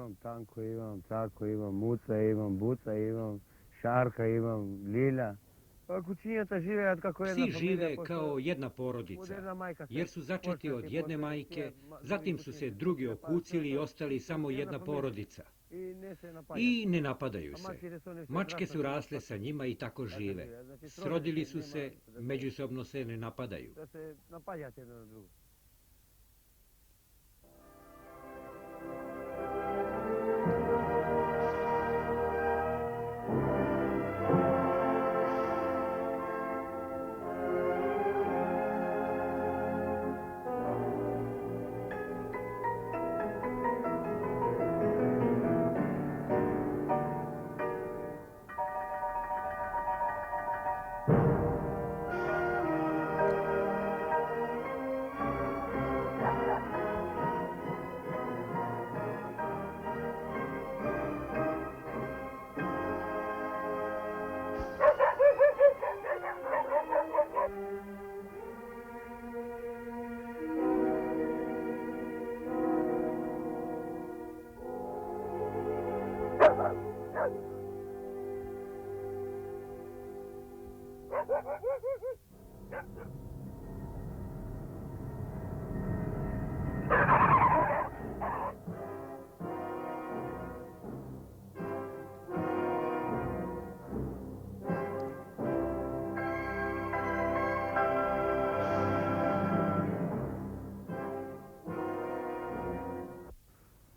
imam, Tanko imam, Cako imam, Muca imam, Buca imam, Šarka imam, Lilja. Kućinjata žive kako jedna Psi familija, žive kao jedna porodica, jer su začeti od jedne majke, zatim su se drugi okucili i ostali samo jedna porodica. I ne napadaju se. Mačke su rasle sa njima i tako žive. Srodili su se, međusobno se ne napadaju. da se napaljate jedno na drugo.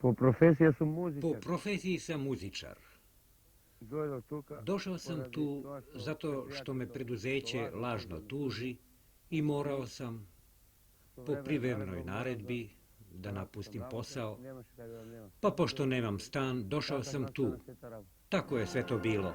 Po profesiji sam muzičar. Došao sam tu zato što me preduzeće lažno tuži i morao sam po privremenoj naredbi da napustim posao, pa pošto nemam stan, došao sam tu. Tako je sve to bilo.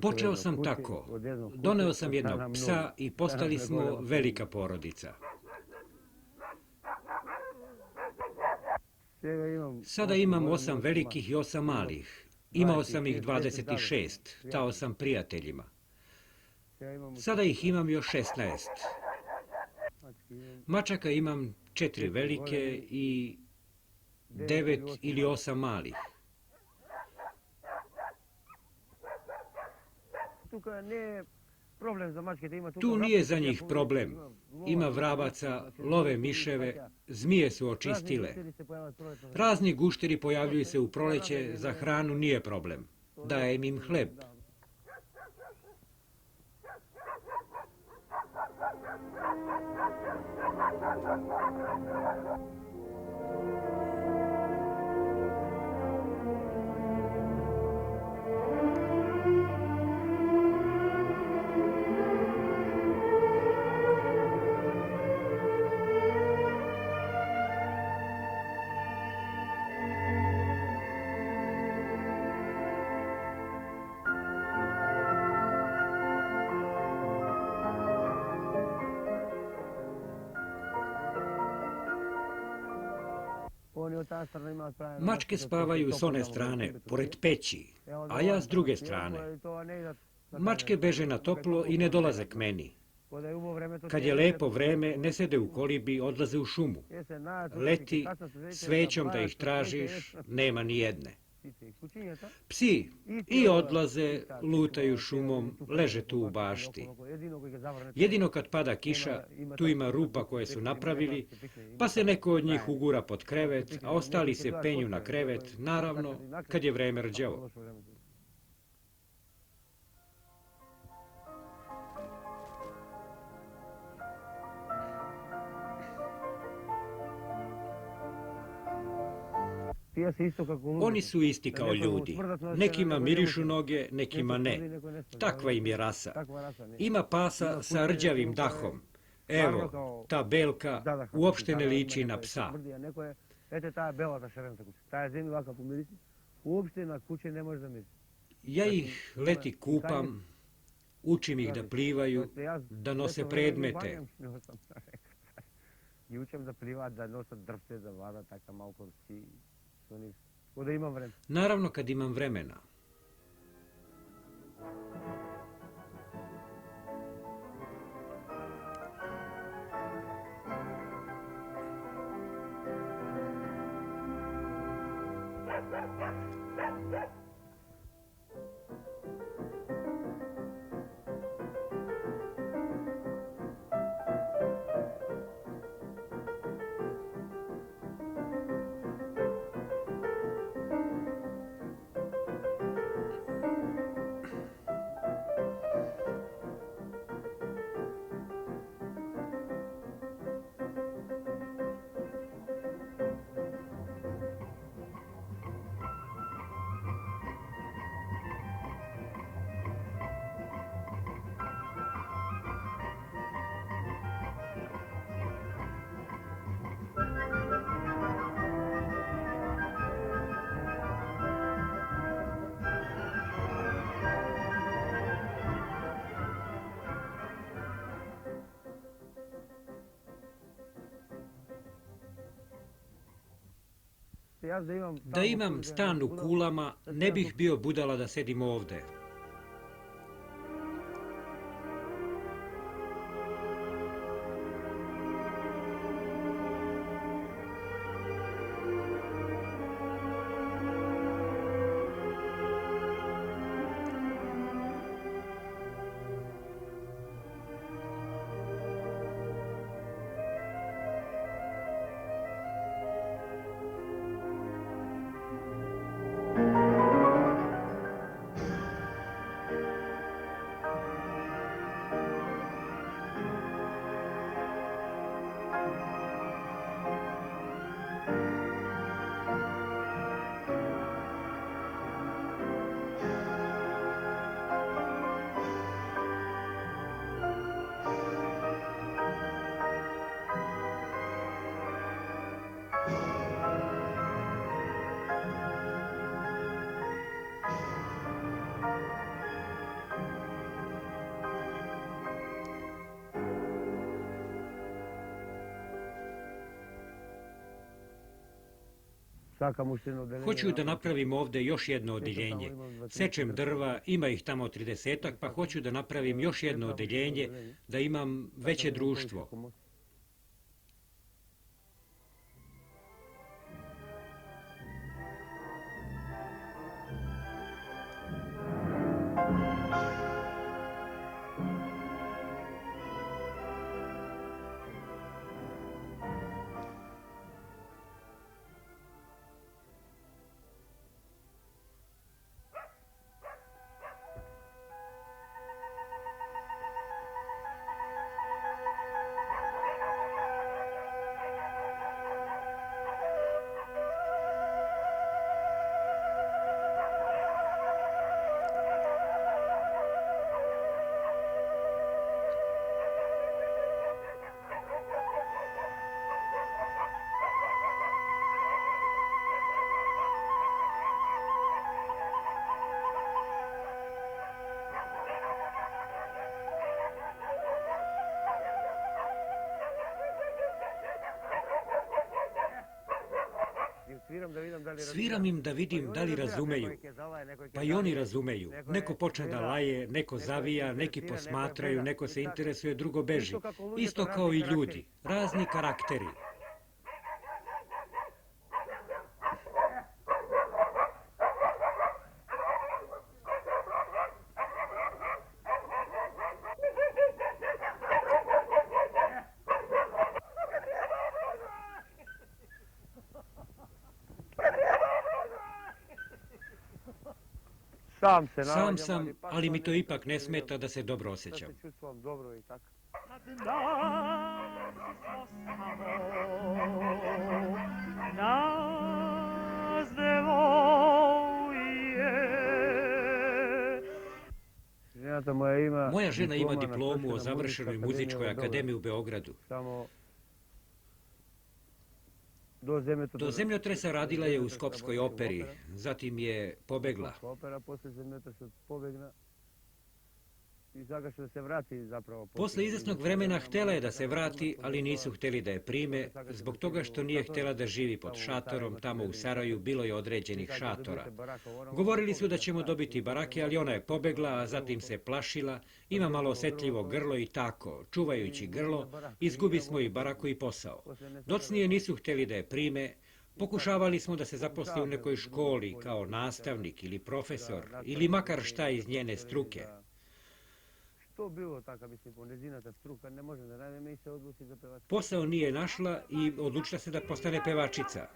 Počeo sam tako. Doneo sam jednog psa i postali smo velika porodica. Sada imam 8 velikih i 8 malih. Imao sam ih 26, dao sam prijateljima. Sada ih imam još 16. Mačaka imam 4 velike i 9 ili 8 malih. Tu nije za njih problem. Ima vrabaca, love miševe, zmije su očistile. Razni gušteri pojavljuju se u proleće, za hranu nije problem. Dajem im hleb. Mačke spavaju s one strane, pored peći, a ja s druge strane. Mačke beže na toplo i ne dolaze k meni. Kad je lepo vreme, ne sede u kolibi, odlaze u šumu. Leti, svećom da ih tražiš, nema ni jedne. Psi i odlaze, lutaju šumom, leže tu u bašti. Jedino kad pada kiša, tu ima rupa koje su napravili, pa se neko od njih ugura pod krevet, a ostali se penju na krevet, naravno, kad je vreme rđavo. Oni su isti kao ljudi. Nekima mirišu noge, nekima ne. Takva im je rasa. Ima pasa sa rđavim dahom. Evo, ta belka uopšte ne liči na psa. Ja ih leti kupam, učim ih da plivaju, da nose predmete. I učem da plivat, da nosa drvce, da vada taka malko rci. Da imam vremena. Naravno kad imam vremena. Da imam stan u Kulama, ne bih bio budala da sedim ovde. Hoću da napravim ovde još jedno odeljenje. Sečem drva, ima ih tamo 30-ak, pa hoću da napravim još jedno odeljenje, da imam veće društvo. Sviram im da vidim da li razumeju, pa i oni razumeju. Neko počne da laje, neko zavija, neki posmatraju, neko se interesuje, drugo beži. Isto kao i ljudi, razni karakteri. Sam sam, ali mi to ipak ne smeta da se dobro osjećam. Moja žena ima diplomu o završenoj muzičkoj akademiji u Beogradu. Do zemljotresa radila je u Skopskoj operi, zatim je pobegla. Posle izvesnog vremena htela je da se vrati, ali nisu hteli da je prime, zbog toga što nije htela da živi pod šatorom. Tamo u Saraju bilo je određenih šatora. Govorili su da ćemo dobiti barake, ali ona je pobegla, a zatim se plašila, ima malo osetljivo grlo i tako. Čuvajući grlo, izgubi smo i baraku i posao. Docnije nisu hteli da je prime, pokušavali smo da se zaposli u nekoj školi kao nastavnik ili profesor, ili makar šta iz njene struke. Posao nije našla i odlučila se da postane pevačica.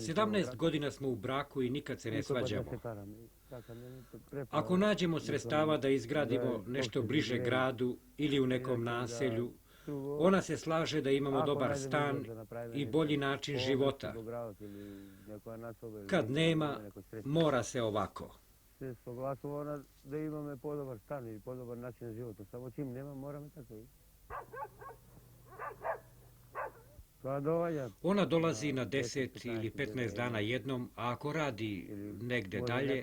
Sedamnaest godina smo u braku i nikad se ne svađamo. Ako nađemo sredstava da izgradimo nešto bliže gradu ili u nekom naselju, ona se slaže da imamo dobar stan i bolji način života. Kad nema, mora se ovako. Da imamo podobar stan i podobar način života. Samo čim nema, moramo tako. Ona dolazi na 10 ili 15 dana jednom, a ako radi negde dalje,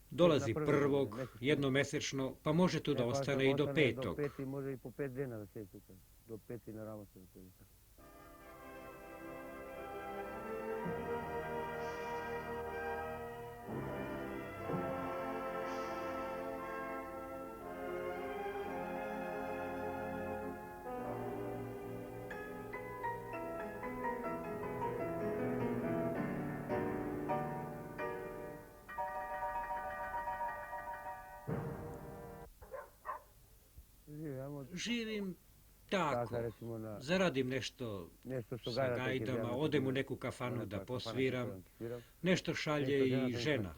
dolazi prvog, jednomesečno, pa može tu da ostane i do 5. Može i po 5 dana da se do 5 na ramota. Živim tako, zaradim nešto sa gajdama, odem u neku kafanu da posviram, nešto šalje i žena.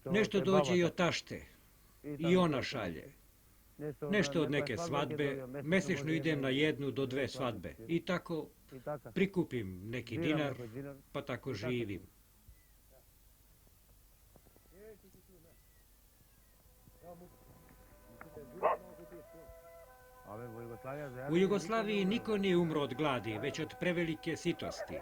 Nešto dođe i od tašte, i ona šalje. Nešto od neke svadbe, mesečno idem na 1 do 2 svadbe. I tako prikupim neki dinar, pa tako živim. U Jugoslaviji niko nije umro od gladi, već od prevelike sitosti.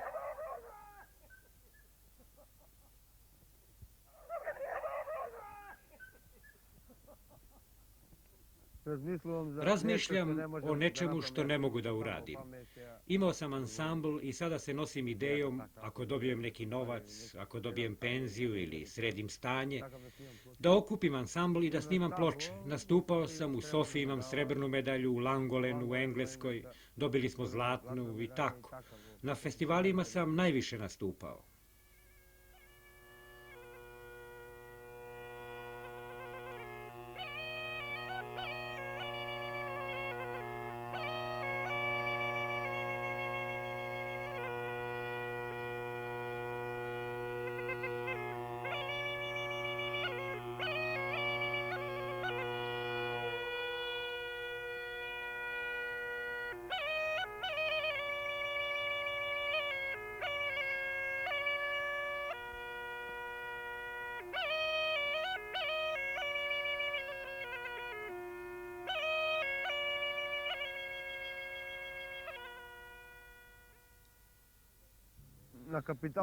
Razmišljam o nečemu što ne mogu da uradim. Imao sam ansambl i sada se nosim idejom, ako dobijem neki novac, ako dobijem penziju ili sredim stanje, da okupim ansambl i da snimam ploče. Nastupao sam u Sofiji, imam srebrnu medalju, u Langolenu, u Engleskoj, dobili smo zlatnu i tako. Na festivalima sam najviše nastupao.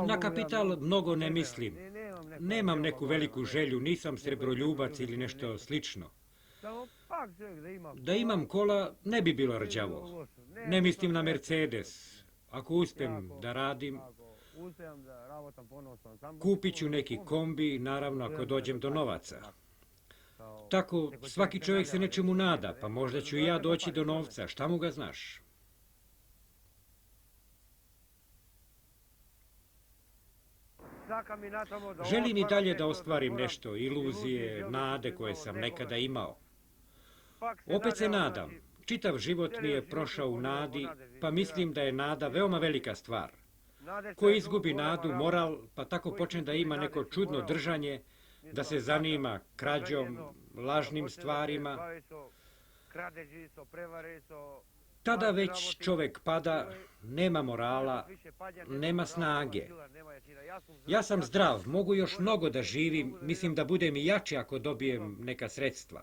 Na kapital mnogo ne mislim. Nemam neku veliku želju, nisam srebroljubac ili nešto slično. Da imam kola, ne bi bilo rđavo. Ne mislim na Mercedes. Ako uspem da radim, Kupit ću neki kombi, naravno ako dođem do novaca. Tako, svaki čovjek se nečemu nada, pa možda ću i ja doći do novca, šta mu ga znaš? Želim i dalje da ostvarim nešto, iluzije, nade koje sam nekada imao. Opet se nadam, čitav život mi je prošao u nadi, pa mislim da je nada veoma velika stvar. Ko izgubi nadu, moral, pa tako počne da ima neko čudno držanje, da se zanima krađom, lažnim stvarima, tada već čovjek pada, nema morala, nema snage. Ja sam zdrav, mogu još mnogo da živim, mislim da budem i jači ako dobijem neka sredstva.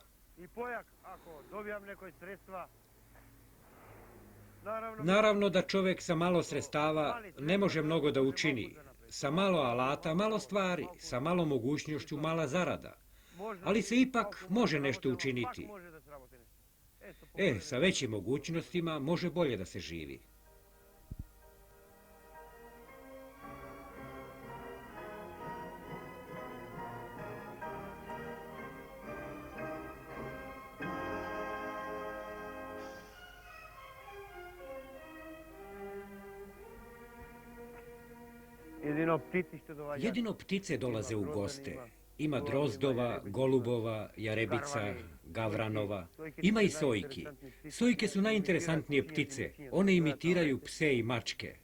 Naravno da čovjek sa malo sredstava ne može mnogo da učini. Sa malo alata, malo stvari, sa malo mogućnošću, mala zarada. Ali se ipak može nešto učiniti. Sa većim mogućnostima može bolje da se živi. Jedino ptice dolaze u goste. Ima drozdova, golubova, jarebica, gavranova. Ima i sojki. Sojke su najinteresantnije ptice. One imitiraju pse i mačke.